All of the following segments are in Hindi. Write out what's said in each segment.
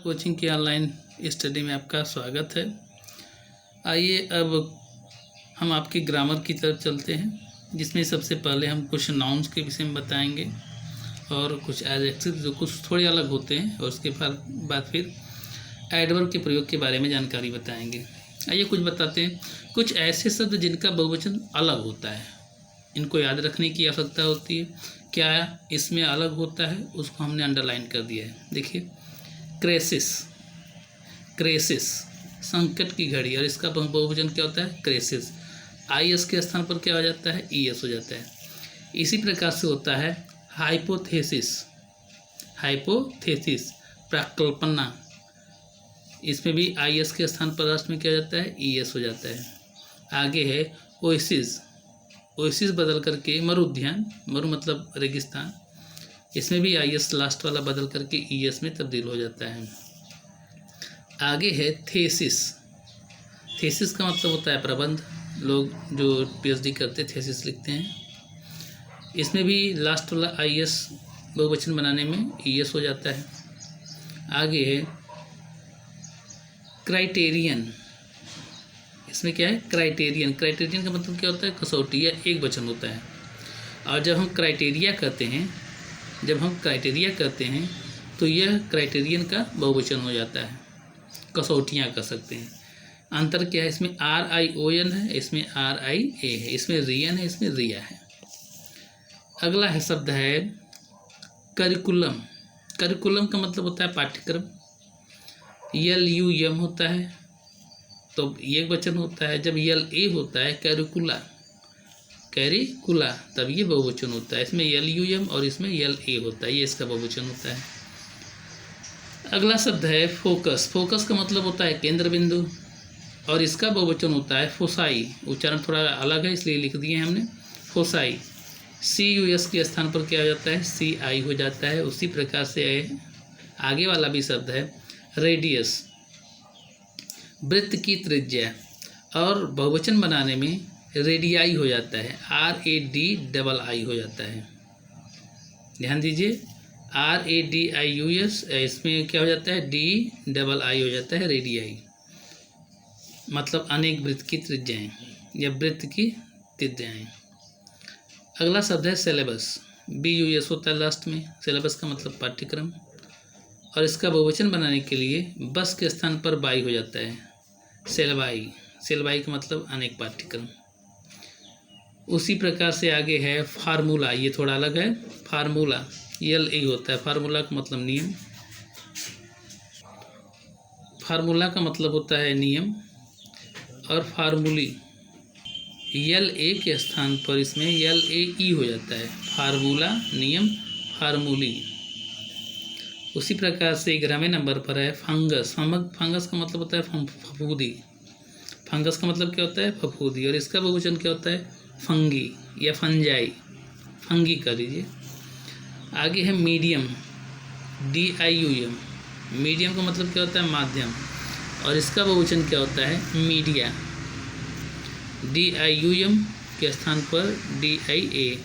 कोचिंग की ऑनलाइन स्टडी में आपका स्वागत है। आइए अब हम आपकी ग्रामर की तरफ चलते हैं, जिसमें सबसे पहले हम कुछ नाउन्स के विषय में बताएंगे और कुछ एडजेक्टिव जो कुछ थोड़े अलग होते हैं, और उसके बाद फिर एडवर्ब के प्रयोग के बारे में जानकारी बताएंगे। आइए कुछ बताते हैं। कुछ ऐसे शब्द जिनका बहुवचन अलग होता है, इनको याद रखने की आवश्यकता होती है। क्या इसमें अलग होता है उसको हमने अंडरलाइन कर दिया है। देखिए, क्रेसिस संकट की घड़ी, और इसका बहुवचन क्या होता है? क्रेसिस। IS के स्थान पर क्या हो जाता है? ES हो जाता है। इसी प्रकार से होता है हाइपोथेसिस प्रकल्पना, इसमें भी IS के स्थान पर लास्ट में क्या हो जाता है? ES हो जाता है। आगे है ओएसिस बदल करके मरुद्यान, मरु मतलब रेगिस्तान, इसमें भी IS लास्ट वाला बदल करके ES में तब्दील हो जाता है। आगे है थेसिस का मतलब होता है प्रबंध। लोग जो PhD करते थेसिस लिखते हैं, इसमें भी लास्ट वाला IS बहुवचन बनाने में ES हो जाता है। आगे है क्राइटेरियन, इसमें क्या है? क्राइटेरियन का मतलब क्या होता है? कसौटी या एक वचन होता है। और जब हम क्राइटेरिया करते हैं तो यह क्राइटेरियन का बहुवचन हो जाता है, कसौटियाँ कर सकते हैं। अंतर क्या है? इसमें RION है, इसमें RIA है, इसमें रियन है, इसमें रिया है। अगला है शब्द है करिकुलम। करिकुलम का मतलब होता है पाठ्यक्रम। LUM होता है तो एक वचन होता है। जब LA होता है कैरिकुला, तब ये बहुवचन होता है। इसमें LUM और इसमें LA होता है, ये इसका बहुवचन होता है। अगला शब्द है फोकस का मतलब होता है केंद्र बिंदु, और इसका बहुवचन होता है फोसाई। उच्चारण थोड़ा अलग है इसलिए लिख दिए हैं हमने, फोसाई। CUS के स्थान पर क्या हो जाता है? CI हो जाता है। उसी प्रकार से आगे वाला भी शब्द है रेडियस, वृत्त की त्रिज्या, और बहुवचन बनाने में रेडियाई हो जाता है, RADII हो जाता है। ध्यान दीजिए, RADIUS, इसमें क्या हो जाता है? DII हो जाता है, रेडियाई मतलब अनेक वृत्त की त्रिज्याएँ या वृत्त की त्रिज्याएँ। अगला शब्द है सिलेबस, BUS होता है लास्ट में। सिलेबस का मतलब पाठ्यक्रम, और इसका बहुवचन बनाने के लिए बस के स्थान पर बाई हो जाता है, सेलबाई का मतलब अनेक पाठ्यक्रम। उसी प्रकार से आगे है फार्मूला, ये थोड़ा अलग है। फार्मूला LA होता है, फार्मूला का मतलब नियम, फार्मूला का मतलब होता है नियम। और फार्मूली LA के स्थान पर इसमें LAE हो जाता है, फार्मूला, नियम, फार्मूली। उसी प्रकार से 11वें नंबर पर है फंगस का मतलब होता है फफूंदी। फंगस का मतलब क्या होता है? फफूंदी, और इसका बहुवचन क्या होता है? फंगी या फंजाई, फंगी कर लीजिए। आगे है मीडियम, DIUM। मीडियम का मतलब क्या होता है? माध्यम, और इसका बहुवचन क्या होता है? मीडिया। DIUM के स्थान पर DIA।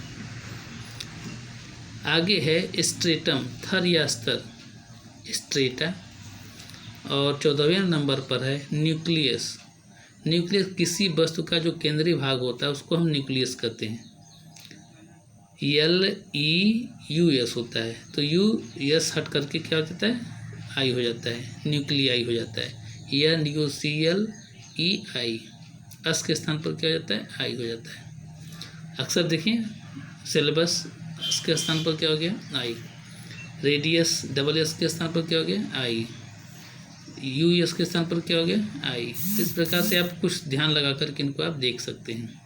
आगे है स्ट्रेटम, थर या स्तर, स्ट्रेटा। और 14वें नंबर पर है न्यूक्लियस। किसी वस्तु का जो केंद्रीय भाग होता है उसको हम न्यूक्लियस कहते हैं। LEUS होता है, तो US हट करके क्या हो जाता है? I हो जाता है, न्यूक्लियाई हो जाता है। NUCLEI, अस के स्थान पर क्या हो जाता है? I हो जाता है। अक्सर देखिए सिलेबस, अस के स्थान पर क्या हो गया? I। रेडियस SS के स्थान पर क्या हो गया? I। US के स्थान पर क्या हो गया? I। इस प्रकार से आप कुछ ध्यान लगा करके इनको आप देख सकते हैं।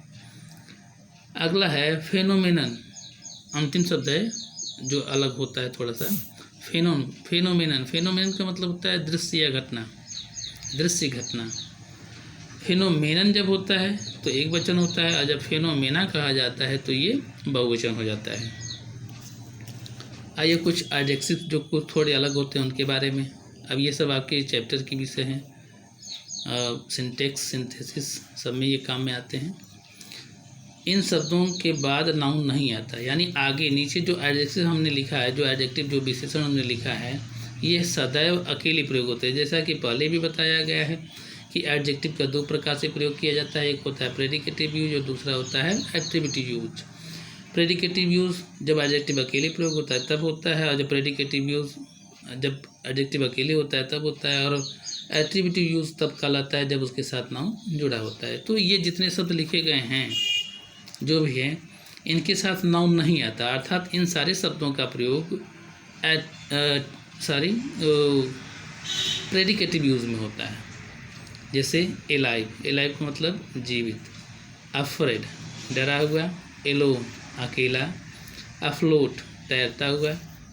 अगला है फेनोमेनन, अंतिम शब्द है जो अलग होता है थोड़ा सा। फेनोमेनन का मतलब होता है दृश्य या घटना, दृश्य घटना। फेनोमेनन जब होता है तो एक वचन होता है, और जब फेनोमेना कहा जाता है तो ये बहुवचन हो जाता है। आइए कुछ एडजेक्टिव जो कुछ थोड़े अलग होते हैं उनके बारे में। अब ये सब आपके चैप्टर के विषय हैं, सिंटेक्स, सिंथेसिस, सब में ये काम में आते हैं। इन शब्दों के बाद नाउन नहीं आता, यानी आगे नीचे जो एडजेक्टिव हमने लिखा है, जो एडजेक्टिव जो विशेषण हमने लिखा है, ये सदैव अकेले प्रयोग होते हैं। जैसा कि पहले भी बताया गया है कि एडजेक्टिव का दो प्रकार से प्रयोग किया जाता है, एक होता है प्रेडिकेटिव यूज और दूसरा होता है एट्रीब्यूटिव यूज। प्रेडिकेटिव यूज जब एडजेक्टिव अकेले प्रयोग होता है तब होता है, और जब प्रेडिकेटिव यूज जब एडजेक्टिव अकेले होता है तब होता है, और एट्रीब्यूटिव यूज तब कहलाता है जब उसके साथ नाउन जुड़ा होता है। तो ये जितने शब्द लिखे गए हैं जो भी हैं, इनके साथ नाउन नहीं आता, अर्थात इन सारे शब्दों का प्रयोग प्रेडिकेटिव यूज में होता है। जैसे एलाइव, एलाइव का मतलब जीवित, अफ्रेड डरा हुआ, एलोन अकेला, अफ्लोट तैरता हुआ,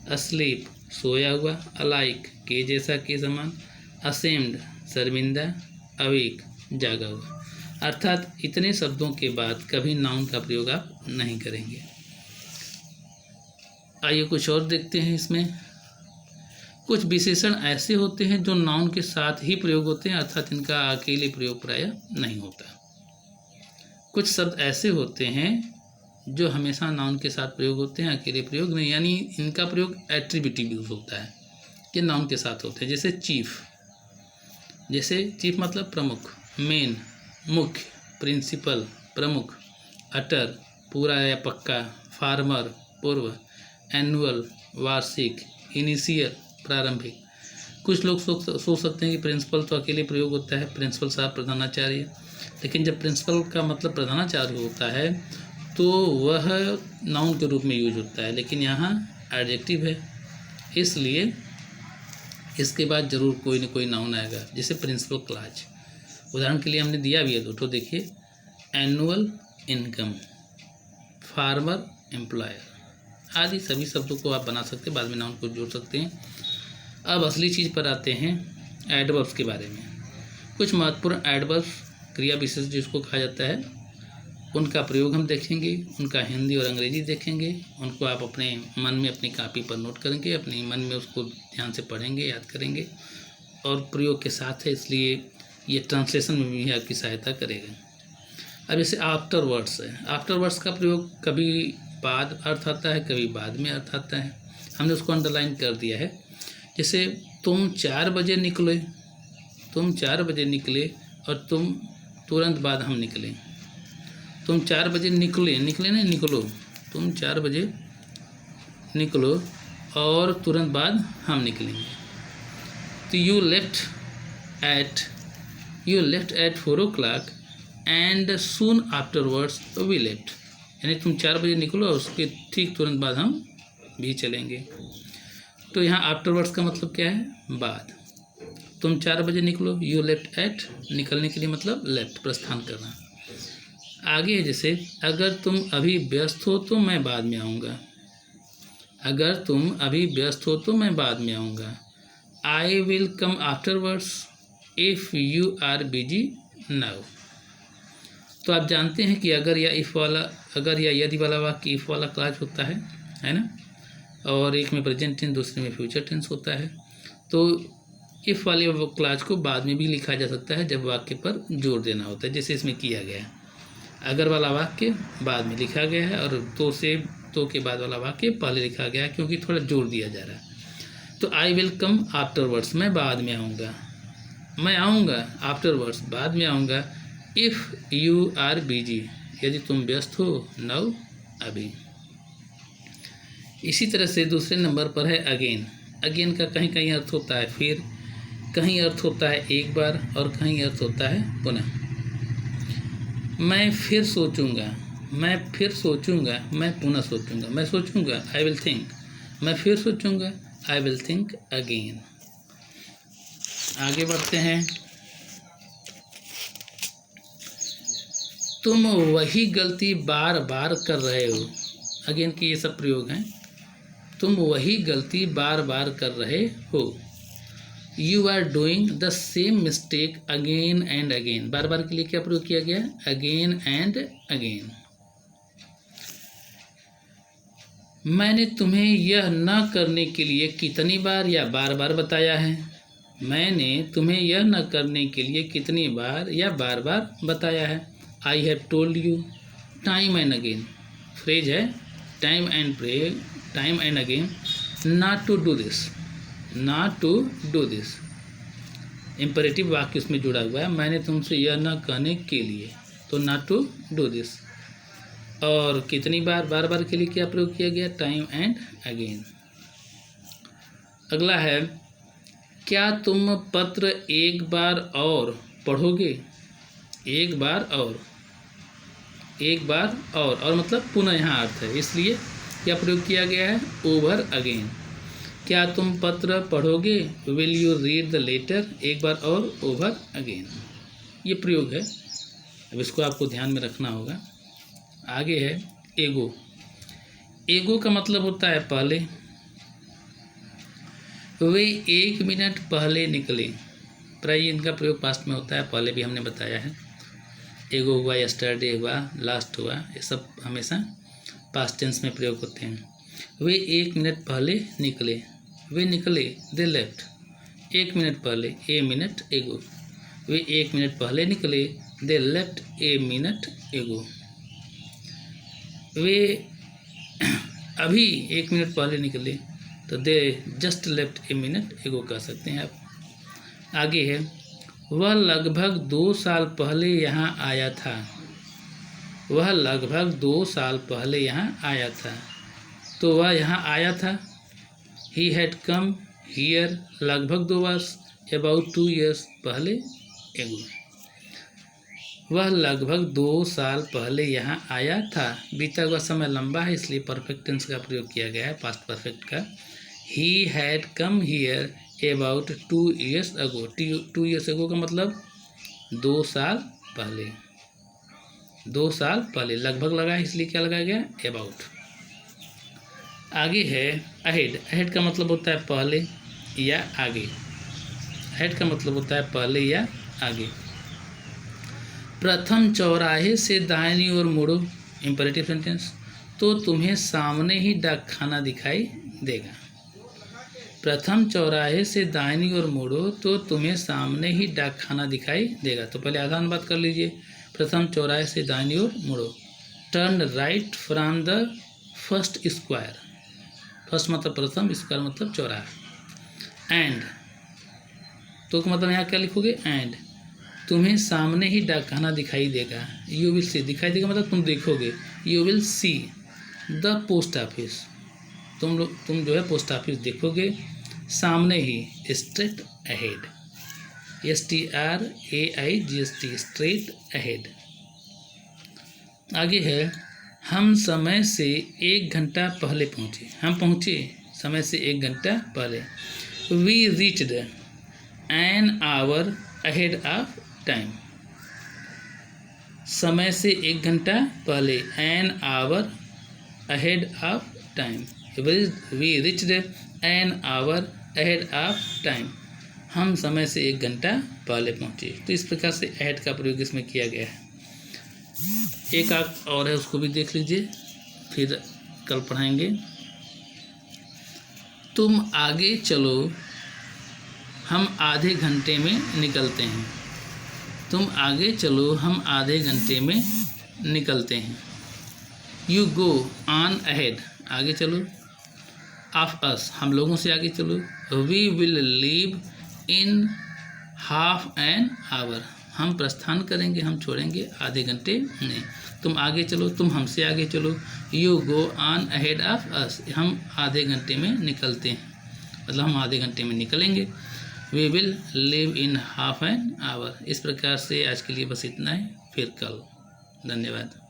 अस्लीप सोया हुआ, अलाइक के जैसा के समान, असेम्ड शर्मिंदा, अवेक जागा हुआ। अर्थात इतने शब्दों के बाद कभी नाउन का प्रयोग आप नहीं करेंगे। आइए कुछ और देखते हैं। इसमें कुछ विशेषण ऐसे होते हैं जो नाउन के साथ ही प्रयोग होते हैं, अर्थात इनका अकेले प्रयोग प्रायः नहीं होता। कुछ शब्द ऐसे होते हैं जो हमेशा नाउन के साथ प्रयोग होते हैं, अकेले प्रयोग नहीं, यानी इनका प्रयोग एट्रीब्यूटिव यूज होता है, ये नाउन के साथ होते हैं। जैसे चीफ, जैसे चीफ मतलब प्रमुख, मेन मुख्य, प्रिंसिपल प्रमुख, अटर पूरा या पक्का, फार्मर पूर्व, एनुअल वार्षिक, इनिशियल प्रारंभिक। कुछ लोग सोच सकते हैं कि प्रिंसिपल तो अकेले प्रयोग होता है, प्रिंसिपल साहब प्रधानाचार्य, लेकिन जब प्रिंसिपल का मतलब प्रधानाचार्य होता है तो वह नाउन के रूप में यूज होता है, लेकिन यहाँ एडजेक्टिव है, इसलिए इसके बाद जरूर कोई न कोई नाउन आएगा। जैसे प्रिंसिपल क्लास, उदाहरण के लिए हमने दिया भी है दो तो देखिए, एनुअल इनकम, फार्मर एम्प्लॉयर आदि सभी शब्दों को आप बना सकते हैं, बाद में नाउन को जोड़ सकते हैं। अब असली चीज़ पर आते हैं, एडवर्ब्स के बारे में। कुछ महत्वपूर्ण एडवर्ब्स क्रिया विशेष जिसको कहा जाता है, उनका प्रयोग हम देखेंगे, उनका हिंदी और अंग्रेजी देखेंगे, उनको आप अपने मन में अपनी कापी पर नोट करेंगे, अपने मन में उसको ध्यान से पढ़ेंगे, याद करेंगे, और प्रयोग के साथ है, इसलिए ये ट्रांसलेशन में भी आपकी सहायता करेगा। अब जैसे आफ्टर वर्ड्स है, आफ्टर वर्ड्स का प्रयोग कभी बाद अर्थ आता है, कभी बाद में अर्थ आता है, हमने उसको अंडरलाइन कर दिया है। जैसे तुम 4 बजे निकले, तुम 4 बजे निकले और तुम तुरंत बाद हम निकले। तुम 4 बजे निकले, निकले नहीं निकलो, तुम 4 बजे निकलो और तुरंत बाद हम निकलेंगे। तो you left at 4 o'clock and soon afterwards we left, यानी तुम 4 बजे निकलो और उसके ठीक तुरंत बाद हम भी चलेंगे। तो यहाँ आफ्टरवर्ड्स का मतलब क्या है, बाद। तुम 4 बजे निकलो, यू लेफ्ट एट, निकलने के लिए मतलब लेफ्ट, प्रस्थान करना। आगे है जैसे, अगर तुम अभी व्यस्त हो तो मैं बाद में आऊँगा, अगर तुम अभी व्यस्त हो तो मैं बाद में आऊँगा। I will come afterwards if you are busy now. तो आप जानते हैं कि अगर या इफ़ वाला, अगर या यदि वाला वाक्य इफ़ वाला क्लॉज होता है ना, और एक में प्रेजेंट टेंस दूसरे में फ्यूचर टेंस होता है। तो इफ़ वाले क्लॉज को बाद में भी लिखा जा सकता है जब वाक्य पर जोर देना होता है, जैसे इसमें किया गया है। अगर वाला वाक्य बाद में लिखा गया है और तो के बाद वाला वाक्य पहले लिखा गया है, क्योंकि थोड़ा जोर दिया जा रहा है। तो आई विल कम आफ्टरवर्ड्स, मैं बाद में आऊँगा, मैं आऊँगा आफ्टरवर्ड्स, बाद में आऊँगा। इफ़ यू आर बिजी, यदि तुम व्यस्त हो, नाउ अभी। इसी तरह से दूसरे नंबर पर है अगेन। अगेन का कहीं कहीं अर्थ होता है फिर, कहीं अर्थ होता है एक बार, और कहीं अर्थ होता है पुनः। मैं फिर सोचूंगा, मैं फिर सोचूंगा, मैं पुनः सोचूंगा, मैं सोचूंगा आई विल थिंक, मैं फिर सोचूंगा आई विल थिंक अगेन। आगे बढ़ते हैं। तुम वही गलती बार बार कर रहे हो, अगेन के ये सब प्रयोग हैं। तुम वही गलती बार बार कर रहे हो। You are doing the same mistake again and again, बार बार के लिए क्या प्रयोग किया गया है, अगेन एंड अगेन। मैंने तुम्हें यह न करने के लिए कितनी बार या बार बार बताया है, मैंने तुम्हें यह न करने के लिए कितनी बार या बार बार बताया है। I have told you time and again, phrase है time and again not to do this, not to do this. Imperative वाक्य उसमें जुड़ा हुआ है, मैंने तुमसे यह न कहने के लिए, तो नॉट टू डू दिस। और कितनी बार, बार बार के लिए क्या प्रयोग किया गया, टाइम एंड अगेन। अगला है, क्या तुम पत्र एक बार और पढ़ोगे। एक बार और, एक बार और मतलब पुनः यहाँ अर्थ है, इसलिए क्या प्रयोग किया गया है, ओवर अगेन। क्या तुम पत्र पढ़ोगे, will you read the letter, एक बार और, ओवर अगेन। ये प्रयोग है, अब इसको आपको ध्यान में रखना होगा। आगे है एगो। एगो का मतलब होता है पहले। वे 1 मिनट पहले निकले, प्राय इनका प्रयोग पास्ट में होता है, पहले भी हमने बताया है। एगो हुआ, यस्टरडे हुआ, लास्ट हुआ, ये सब हमेशा पास्ट टेंस में प्रयोग होते हैं। वे 1 मिनट पहले निकले, वे निकले, दे लेफ्ट। 1 मिनट पहले, ए मिनट एगो। वे 1 मिनट पहले निकले, दे लेफ्ट ए मिनट एगो। वे अभी 1 मिनट पहले निकले, तो they just left a minute एगो कह सकते हैं आप। आगे है, वह लगभग 2 साल पहले यहाँ आया था। वह लगभग 2 साल पहले यहाँ आया था, तो वह यहाँ आया था। ही हैड कम हियर लगभग 2 वर्ष, अबाउट 2 years पहले एगो। वह लगभग 2 साल पहले यहाँ आया था। बीता हुआ समय लंबा है, इसलिए परफेक्ट टेंस का प्रयोग किया गया है, पास्ट परफेक्ट का। He had come here about 2 years ago. 2 years अगो का मतलब 2 साल पहले। 2 साल पहले, लगभग लगा है इसलिए क्या लगाया गया, अबाउट। आगे है अहेड। अहेड का मतलब होता है पहले या आगे। अहेड का मतलब होता है पहले या आगे। प्रथम चौराहे से दाहिनी ओर मुड़ो, इम्परेटिव सेंटेंस, तो तुम्हें सामने ही डाक खाना दिखाई देगा। प्रथम चौराहे से दाहिनी ओर मुड़ो, तो तुम्हें सामने ही डाक खाना दिखाई देगा। तो पहले आधा अनुवाद कर लीजिए। प्रथम चौराहे से दाहिनी ओर मुड़ो, turn right from the first square. First मतलब प्रथम, स्क्वायर मतलब चौराहा। एंड, तो मतलब यहाँ क्या लिखोगे, एंड तुम्हें सामने ही डाकखाना दिखाई देगा। यू विल सी, दिखाई देगा मतलब तुम देखोगे। You will see the post office, तुम जो है पोस्ट ऑफिस देखोगे सामने ही। Straight ahead, STRAIGHT, straight ahead. आगे है, हम समय से 1 घंटा पहले पहुँचे। हम पहुँचे समय से 1 घंटा पहले। We reached an hour ahead of time. समय से 1 घंटा पहले, an hour ahead of time. We reached an hour ahead of time. हम समय से 1 घंटा पहले पहुँचे। तो इस प्रकार से अहेड का प्रयोग इसमें किया गया है। एक आध और है, उसको भी देख लीजिए, फिर कल पढ़ाएंगे। तुम आगे चलो, हम आधे घंटे में निकलते हैं। तुम आगे चलो, हम आधे घंटे में निकलते हैं। यू गो ऑन अहेड, आगे चलो। ऑफ अस, हम लोगों से आगे चलो। We will leave in half an hour, हम प्रस्थान करेंगे, हम छोड़ेंगे आधे घंटे में। तुम आगे चलो, तुम हमसे आगे चलो। You go on ahead of us, हम आधे घंटे में निकलते हैं, मतलब हम आधे घंटे में निकलेंगे। We will leave in half an hour. इस प्रकार से आज के लिए बस इतना है, फिर कल। धन्यवाद।